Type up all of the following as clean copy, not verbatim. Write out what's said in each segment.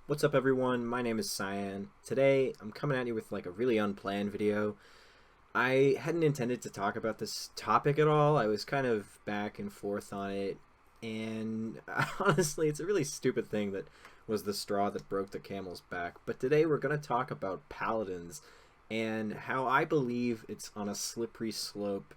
What's up everyone, my name is Cyan. Today I'm coming at you with like a really unplanned video. I hadn't intended to talk about this topic at all. I was kind of back and forth on it, and honestly it's a really stupid thing that was the straw that broke the camel's back. But today we're going to talk about Paladins and how I believe it's on a slippery slope,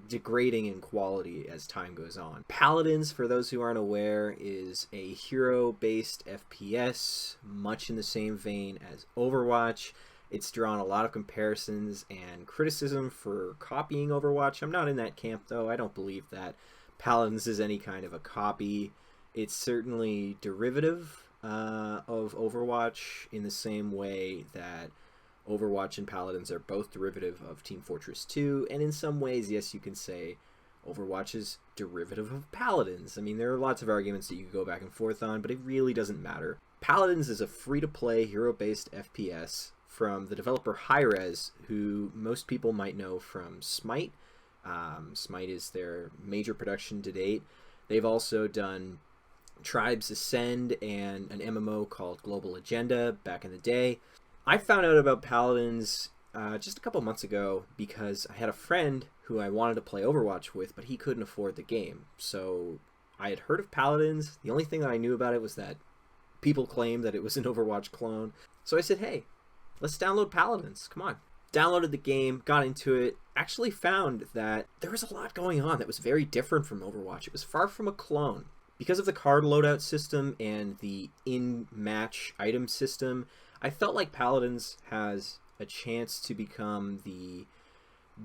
degrading in quality as time goes on. Paladins, for those who aren't aware, is a hero-based FPS, much in the same vein as Overwatch. It's drawn a lot of comparisons and criticism for copying Overwatch. I'm not in that camp, though. I don't believe that Paladins is any kind of a copy. It's certainly derivative of Overwatch in the same way that Overwatch and Paladins are both derivative of Team Fortress 2, and in some ways, yes, you can say Overwatch is derivative of Paladins. I mean, there are lots of arguments that you could go back and forth on, but it really doesn't matter. Paladins is a free-to-play, hero-based FPS from the developer HiRez, who most people might know from Smite. Smite is their major production to date. They've also done Tribes Ascend and an MMO called Global Agenda back in the day. I found out about Paladins just a couple months ago because I had a friend who I wanted to play Overwatch with, but he couldn't afford the game. So I had heard of Paladins. The only thing that I knew about it was that people claimed that it was an Overwatch clone. So I said, hey, let's download Paladins. Come on. Downloaded the game, got into it, actually found that there was a lot going on that was very different from Overwatch. It was far from a clone. Because of the card loadout system and the in-match item system, I felt like Paladins has a chance to become the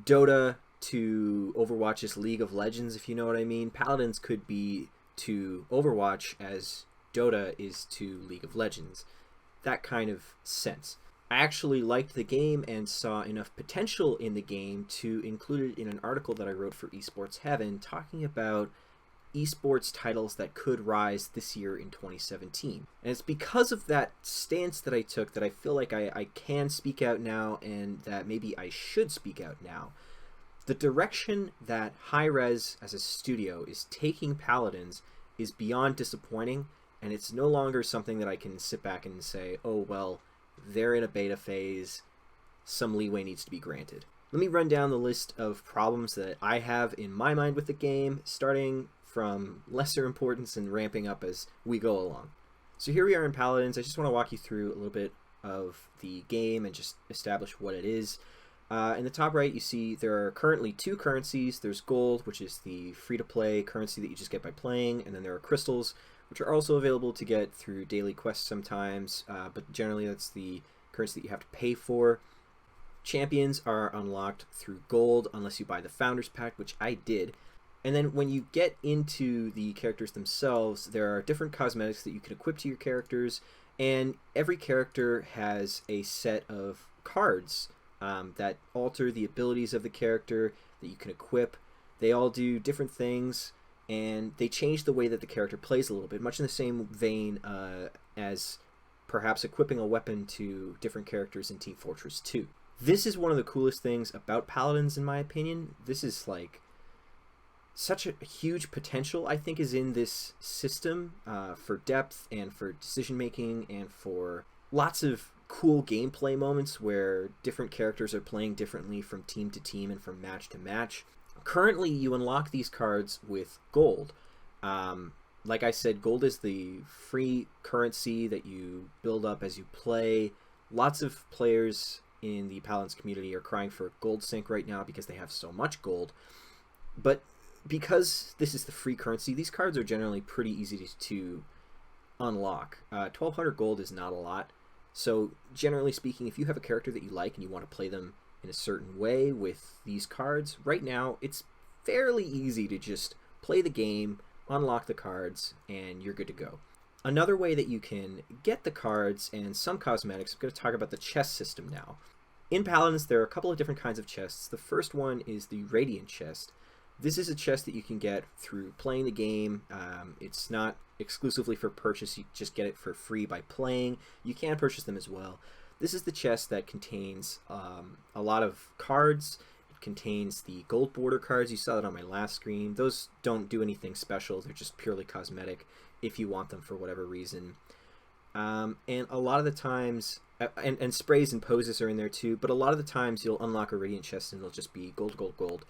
Dota to Overwatch's League of Legends, if you know what I mean. Paladins could be to Overwatch as Dota is to League of Legends. That kind of sense. I actually liked the game and saw enough potential in the game to include it in an article that I wrote for Esports Heaven talking about esports titles that could rise this year in 2017. And it's because of that stance that I took that I feel like I can speak out now, and that maybe I should speak out now. The direction that HiRez as a studio is taking Paladins is beyond disappointing, and it's no longer something that I can sit back and say, oh well, they're in a beta phase, some leeway needs to be granted. Let me run down the list of problems that I have in my mind with the game, starting from lesser importance and ramping up as we go along. So here we are in Paladins. I just want to walk you through a little bit of the game and just establish what it is. In the top right, you see there are currently two currencies. There's gold, which is the free-to-play currency that you just get by playing, and then there are crystals, which are also available to get through daily quests sometimes, but generally that's the currency that you have to pay for. Champions are unlocked through gold unless you buy the Founders Pack, which I did. And then when you get into the characters themselves, there are different cosmetics that you can equip to your characters, and every character has a set of cards that alter the abilities of the character that you can equip. They all do different things, and they change the way that the character plays a little bit, much in the same vein as perhaps equipping a weapon to different characters in Team Fortress 2. This is one of the coolest things about Paladins, in my opinion. This is like such a huge potential, I think, is in this system for depth and for decision making and for lots of cool gameplay moments where different characters are playing differently from team to team and from match to match. Currently, you unlock these cards with gold. Like I said, gold is the free currency that you build up as you play. Lots of players in the Paladins community are crying for gold sync right now because they have so much gold. But because this is the free currency, these cards are generally pretty easy to unlock. 1,200 gold is not a lot. So generally speaking, if you have a character that you like and you want to play them in a certain way with these cards, right now it's fairly easy to just play the game, unlock the cards, and you're good to go. Another way that you can get the cards and some cosmetics, I'm going to talk about the chest system now. In Paladins, there are a couple of different kinds of chests. The first one is the Radiant chest. This is a chest that you can get through playing the game. It's not exclusively for purchase. You just get it for free by playing. You can purchase them as well. This is the chest that contains a lot of cards. It contains the gold border cards. You saw that on my last screen. Those don't do anything special. They're just purely cosmetic if you want them for whatever reason. And a lot of the times, and sprays and poses are in there too, but a lot of the times you'll unlock a radiant chest and it'll just be gold, gold, gold.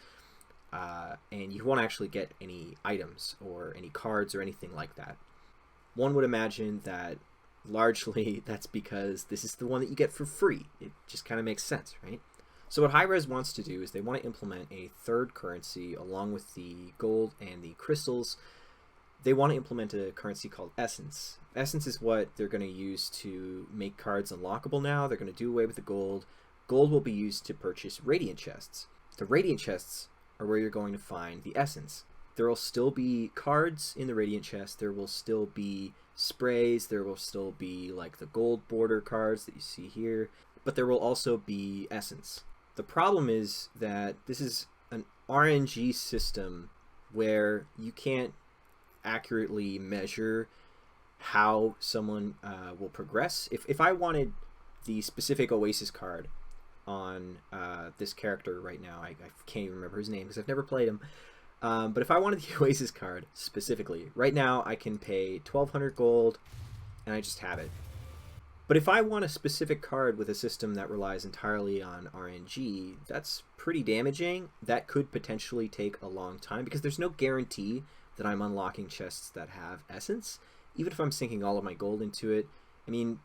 And you won't actually get any items or any cards or anything like that. One would imagine that largely that's because this is the one that you get for free. It just kind of makes sense, right? So what HiRez wants to do is they want to implement a third currency along with the gold and the crystals. They want to implement a currency called Essence. Essence is what they're going to use to make cards unlockable now. They're going to do away with the gold. Gold will be used to purchase radiant chests. The radiant chests are where you're going to find the essence. There will still be cards in the radiant chest. There will still be sprays. There will still be like the gold border cards that you see here. But there will also be essence. The problem is that this is an RNG system where you can't accurately measure how someone will progress. If I wanted the specific Oasis card on this character right now, I can't even remember his name because I've never played him, but if I wanted the Oasis card specifically, right now I can pay 1,200 gold and I just have it. But if I want a specific card with a system that relies entirely on RNG, that's pretty damaging. That could potentially take a long time because there's no guarantee that I'm unlocking chests that have essence. Even if I'm sinking all of my gold into it, I mean,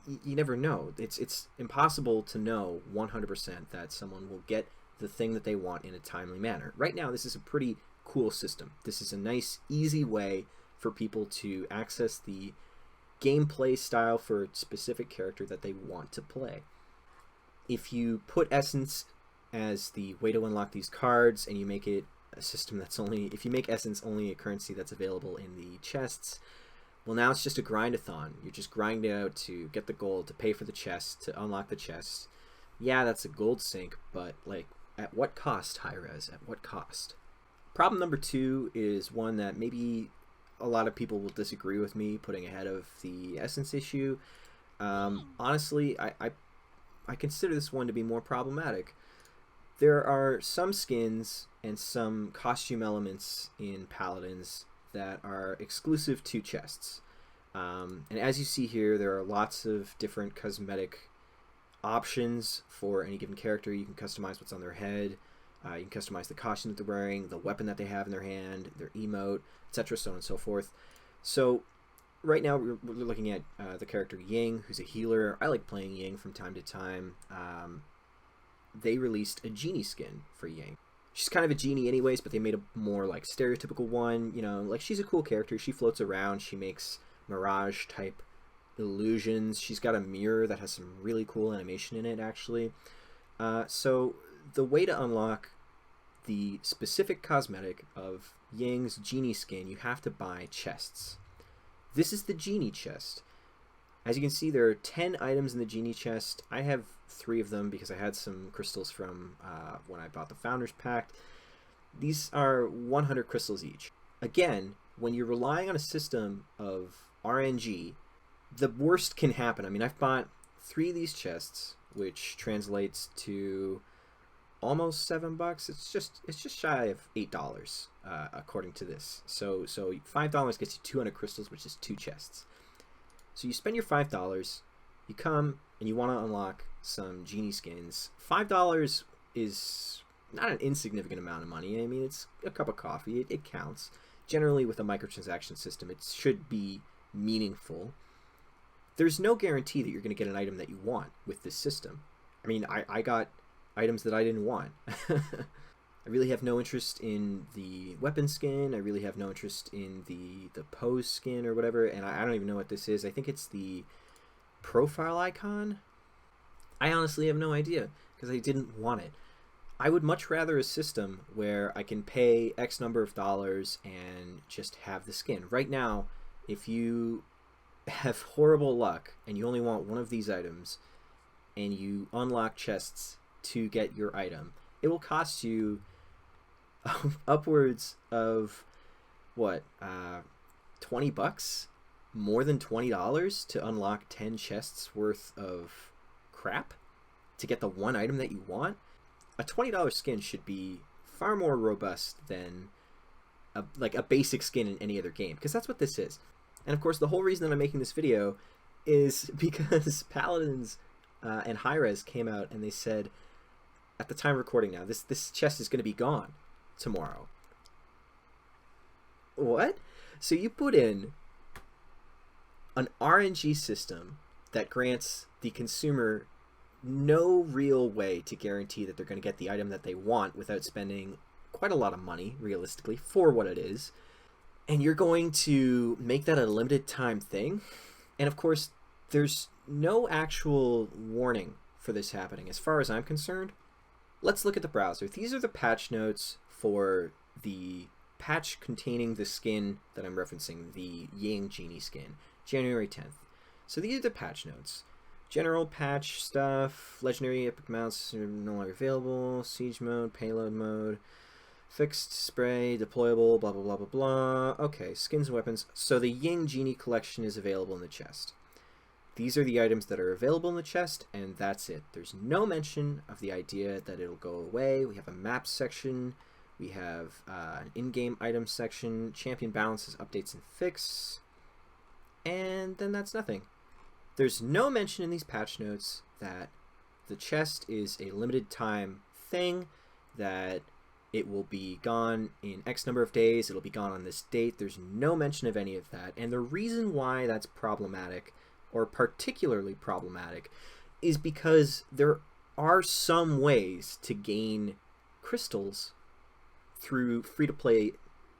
you never know. It's impossible to know 100% that someone will get the thing that they want in a timely manner. Right now, this is a pretty cool system. This is a nice, easy way for people to access the gameplay style for a specific character that they want to play. If you put Essence as the way to unlock these cards and you make it a system that's only, if you make Essence only a currency that's available in the chests, well, now it's just a grind-a-thon. You're just grinding out to get the gold, to pay for the chest, to unlock the chest. Yeah, that's a gold sink, but like, at what cost, HiRez? At what cost? Problem number 2 is one that maybe a lot of people will disagree with me putting ahead of the essence issue. Honestly, I consider this one to be more problematic. There are some skins and some costume elements in Paladins that are exclusive to chests. And as you see here, there are lots of different cosmetic options for any given character. You can customize what's on their head. You can customize the costume that they're wearing, the weapon that they have in their hand, their emote, etc., so on and so forth. So right now we're looking at the character Ying, who's a healer. I like playing Ying from time to time. They released a genie skin for Ying. She's kind of a genie anyways, but they made a more like stereotypical one. You know, like she's a cool character. She floats around. She makes mirage type illusions. She's got a mirror that has some really cool animation in it, actually. So the way to unlock the specific cosmetic of Ying's genie skin, you have to buy chests. This is the genie chest. As you can see, there are 10 items in the genie chest. I have 3 of them because I had some crystals from when I bought the Founders Pack. These are 100 crystals each. Again, when you're relying on a system of RNG, the worst can happen. I mean, I've bought 3 of these chests, which translates to almost $7. It's just shy of $8 according to this. So $5 gets you 200 crystals, which is 2 chests. So you spend your $5, you come and you want to unlock some genie skins. $5 is not an insignificant amount of money. I mean, it's a cup of coffee. It counts. Generally, with a microtransaction system, it should be meaningful. There's no guarantee that you're going to get an item that you want with this system. I mean, I got items that I didn't want. I really have no interest in the weapon skin. I really have no interest in the pose skin or whatever, and I don't even know what this is. I think it's the profile icon. I honestly have no idea because I didn't want it. I would much rather a system where I can pay X number of dollars and just have the skin. Right now, if you have horrible luck and you only want one of these items and you unlock chests to get your item, it will cost you upwards of what, $20? More than $20 to unlock 10 chests worth of crap to get the one item that you want. A $20 skin should be far more robust than like a basic skin in any other game, because that's what this is. And of course, the whole reason that I'm making this video is because Paladins and HiRez came out and they said, at the time of recording now, this chest is going to be gone tomorrow. What? So you put in an RNG system that grants the consumer no real way to guarantee that they're going to get the item that they want without spending quite a lot of money, realistically, for what it is. And you're going to make that a limited time thing. And of course, there's no actual warning for this happening. As far as I'm concerned, let's look at the browser. These are the patch notes for the patch containing the skin that I'm referencing, the Ying Genie skin, January 10th. So these are the patch notes. General patch stuff, legendary epic mounts are no longer available, siege mode, payload mode, fixed spray, deployable, blah blah blah blah blah. Okay, skins and weapons. So the Ying Genie collection is available in the chest. These are the items that are available in the chest, and that's it. There's no mention of the idea that it'll go away. We have a map section, we have an in-game item section, champion balances, updates, and fix, and then that's nothing. There's no mention in these patch notes that the chest is a limited time thing, that it will be gone in X number of days, it'll be gone on this date. There's no mention of any of that. And the reason why that's problematic, or particularly problematic, is because there are some ways to gain crystals through free-to-play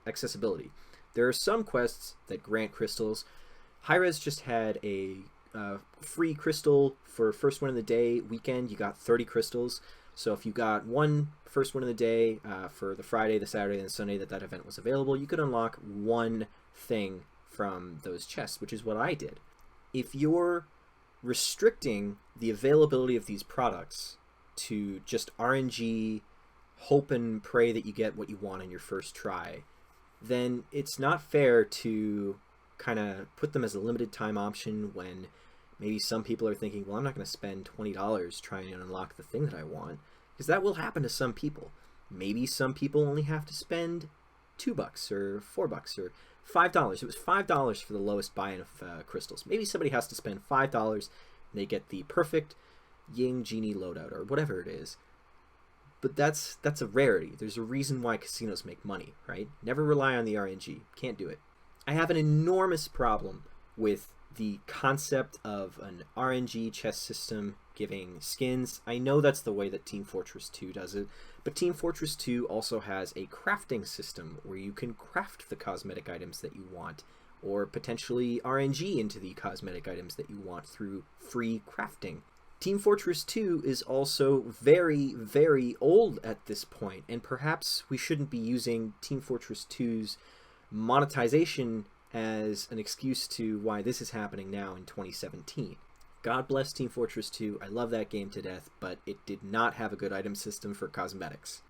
accessibility. There are some quests that grant crystals. HiRez just had a free crystal for first win of the day weekend. You got 30 crystals. So if you got one first win of the day for the Friday, the Saturday, and the Sunday that event was available, you could unlock one thing from those chests, which is what I did. If you're restricting the availability of these products to just RNG, hope and pray that you get what you want in your first try, then it's not fair to kind of put them as a limited time option when maybe some people are thinking, well, I'm not going to spend $20 trying to unlock the thing that I want, because that will happen to some people. Maybe some people only have to spend $2 or $4 or $5. It was $5 for the lowest buy-in of crystals. Maybe somebody has to spend $5 and they get the perfect Ying Genie loadout or whatever it is. But that's a rarity. There's a reason why casinos make money, right? Never rely on the RNG. Can't do it. I have an enormous problem with the concept of an RNG chest system giving skins. I know that's the way that Team Fortress 2 does it, but Team Fortress 2 also has a crafting system where you can craft the cosmetic items that you want, or potentially RNG into the cosmetic items that you want through free crafting. Team Fortress 2 is also very, very old at this point, and perhaps we shouldn't be using Team Fortress 2's monetization as an excuse to why this is happening now in 2017. God bless Team Fortress 2. I love that game to death, but it did not have a good item system for cosmetics.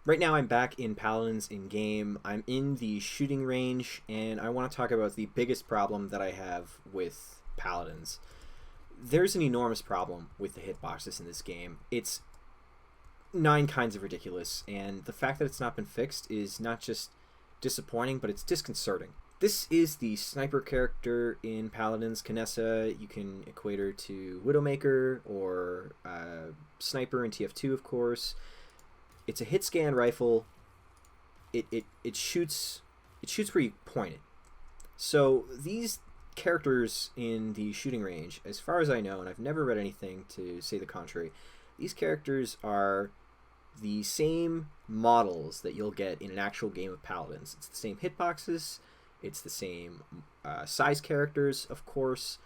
Right now I'm back in Paladins in-game. I'm in the shooting range, and I want to talk about the biggest problem that I have with Paladins. There's an enormous problem with the hitboxes in this game. It's 9 kinds of ridiculous, and the fact that it's not been fixed is not just disappointing, but it's disconcerting. This is the sniper character in Paladins, Kinessa. You can equate her to Widowmaker or Sniper in TF2, of course. It's a hit scan rifle. It shoots where you point it. So these characters in the shooting range, as far as I know, and I've never read anything to say the contrary, these characters are the same models that you'll get in an actual game of Paladins. It's the same hitboxes. It's the same size characters, of course.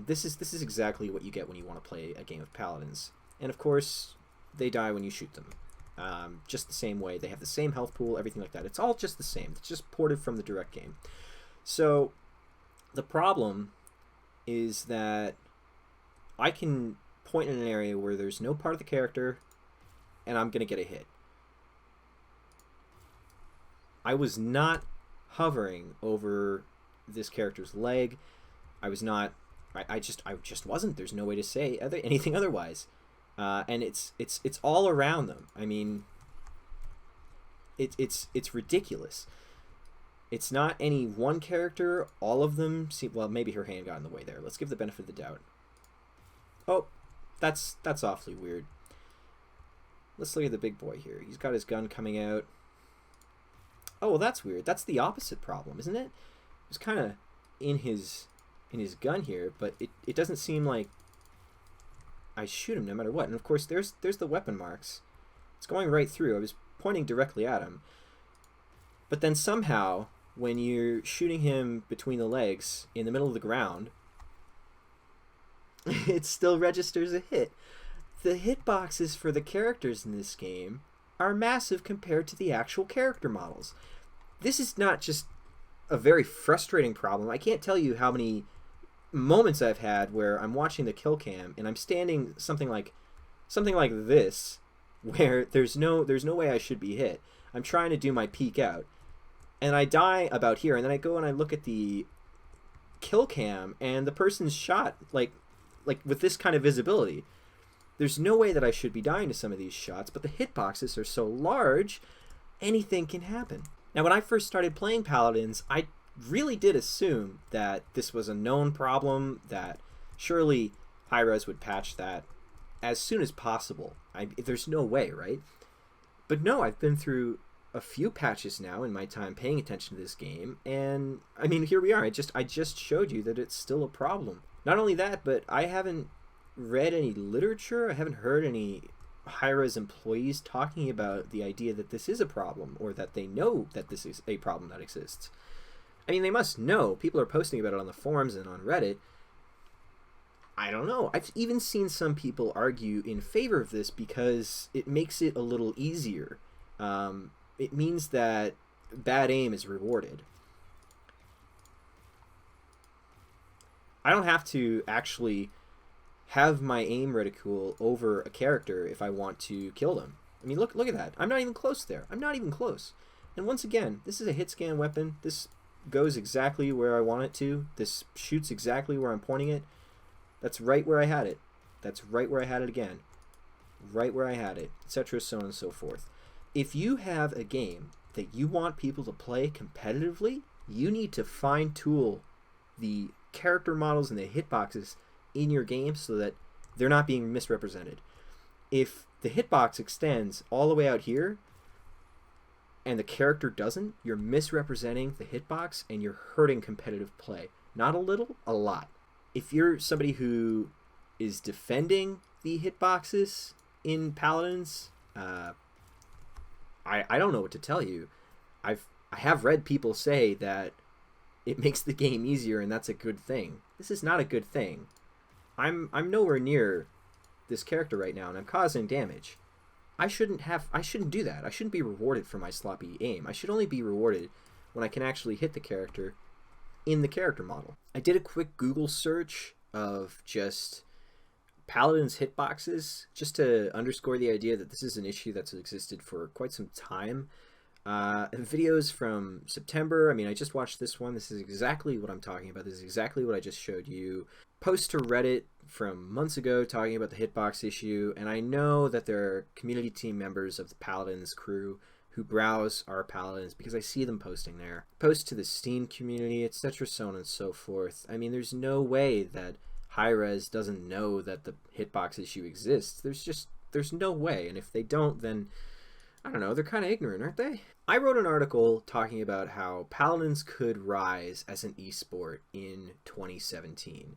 This is exactly what you get when you want to play a game of Paladins. And of course, they die when you shoot them. Just the same way. They have the same health pool, everything like that. It's all just the same. It's just ported from the direct game. So the problem is that I can point in an area where there's no part of the character, and I'm going to get a hit. I was not hovering over this character's leg. I was not. I just wasn't. There's no way to say anything otherwise. And it's all around them. I mean, it's ridiculous. It's not any one character. All of them seem... Well, maybe her hand got in the way there. Let's give the benefit of the doubt. Oh, that's awfully weird. Let's look at the big boy here. He's got his gun coming out. Oh, well, that's weird. That's the opposite problem, isn't it? It's kind of in his gun here, but it doesn't seem like I shoot him no matter what. And of course, there's the weapon marks. It's going right through. I was pointing directly at him. But then somehow, when you're shooting him between the legs in the middle of the ground, it still registers a hit. The hitboxes for the characters in this game are massive compared to the actual character models. This is not just a very frustrating problem. I can't tell you how many moments I've had where I'm watching the kill cam and I'm standing something like this, where there's no way I should be hit. I'm trying to do my peek out, and I die about here, and then I go and I look at the kill cam, and the person's shot like with this kind of visibility. There's no way that I should be dying to some of these shots, but the hitboxes are so large, anything can happen. Now, when I first started playing Paladins, I really did assume that this was a known problem, that surely HiRez would patch that as soon as possible. There's no way, right? But no, I've been through a few patches now in my time paying attention to this game, and I mean, here we are. I just showed you that it's still a problem. Not only that, but I haven't read any literature. I haven't heard any HiRez employees talking about the idea that this is a problem, or that they know that this is a problem that exists. I mean, they must know. People are posting about it on the forums and on Reddit. I don't know. I've even seen some people argue in favor of this because it makes it a little easier. It means that bad aim is rewarded. I don't have to actually have my aim reticule over a character if I want to kill them. I mean, look at that. I'm not even close there. I'm not even close. And once again, this is a hit scan weapon. This goes exactly where I want it to. This shoots exactly where I'm pointing it. That's right where I had it. That's right where I had it again. Right where I had it, etc., so on and so forth. If you have a game that you want people to play competitively, you need to fine-tool the character models and the hitboxes in your game so that they're not being misrepresented. If the hitbox extends all the way out here and the character doesn't, you're misrepresenting the hitbox and you're hurting competitive play. Not a little, a lot. If you're somebody who is defending the hitboxes in Paladins, I don't know what to tell you. I have read people say that it makes the game easier and that's a good thing. This is not a good thing. I'm nowhere near this character right now and I'm causing damage. I shouldn't do that. I shouldn't be rewarded for my sloppy aim. I should only be rewarded when I can actually hit the character in the character model. I did a quick Google search of just Paladins hitboxes just to underscore the idea that this is an issue that's existed for quite some time. Videos from September. I mean, I just watched this one. This is exactly what I'm talking about. This is exactly what I just showed you. Posts to Reddit from months ago talking about the hitbox issue, and I know that there are community team members of the Paladins crew who browse our Paladins because I see them posting there. Posts to the Steam community, etc., so on and so forth. I mean, there's no way that HiRez doesn't know that the hitbox issue exists. There's no way, and if they don't, then I don't know, they're kind of ignorant, aren't they? I wrote an article talking about how Paladins could rise as an esport in 2017.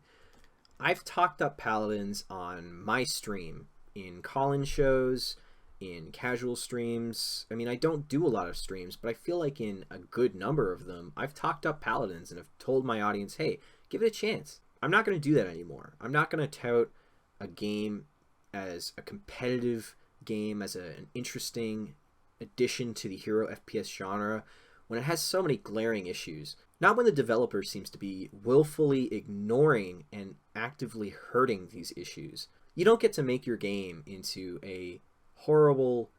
I've talked up Paladins on my stream, in call-in shows, in casual streams. I mean, I don't do a lot of streams, but I feel like in a good number of them, I've talked up Paladins and have told my audience, hey, give it a chance. I'm not going to do that anymore. I'm not going to tout a game as a competitive game, as an interesting addition to the hero FPS genre, when it has so many glaring issues. Not when the developer seems to be willfully ignoring and actively hurting these issues. You don't get to make your game into a horrible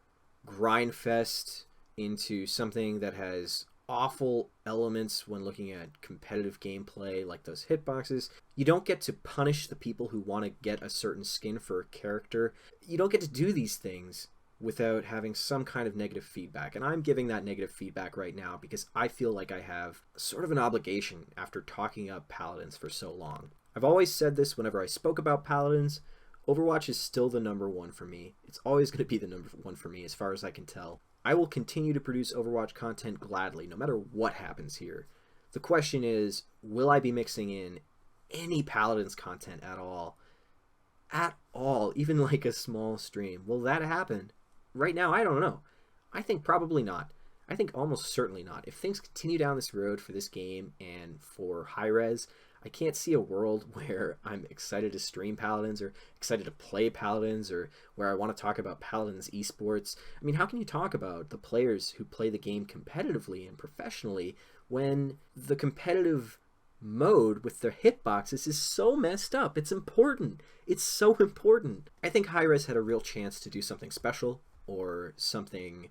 grind fest, into something that has awful elements when looking at competitive gameplay like those hitboxes. You don't get to punish the people who want to get a certain skin for a character. You don't get to do these things without having some kind of negative feedback. And I'm giving that negative feedback right now because I feel like I have sort of an obligation after talking up Paladins for so long. I've always said this whenever I spoke about Paladins. Overwatch is still the number one for me. It's always going to be the number one for me as far as I can tell. I will continue to produce Overwatch content gladly, no matter what happens here. The question is, will I be mixing in any Paladins content at all? At all, even like a small stream. Will that happen? Right now, I don't know. I think probably not. I think almost certainly not. If things continue down this road for this game and for HiRez, I can't see a world where I'm excited to stream Paladins or excited to play Paladins or where I want to talk about Paladins esports. I mean, how can you talk about the players who play the game competitively and professionally when the competitive mode with their hitboxes is so messed up? It's important. It's so important. I think HiRez had a real chance to do something special or something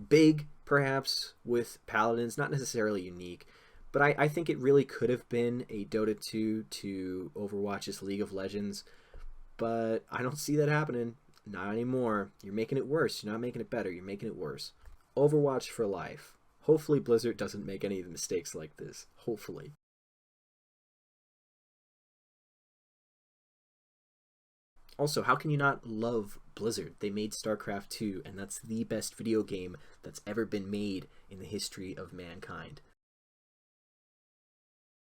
big, perhaps, with Paladins. Not necessarily unique, but I think it really could have been a Dota 2 to Overwatch's League of Legends, but I don't see that happening. Not anymore. You're making it worse. You're not making it better. You're making it worse. Overwatch for life. Hopefully Blizzard doesn't make any of the mistakes like this. Hopefully. Also, how can you not love Blizzard? They made StarCraft 2, and that's the best video game that's ever been made in the history of mankind.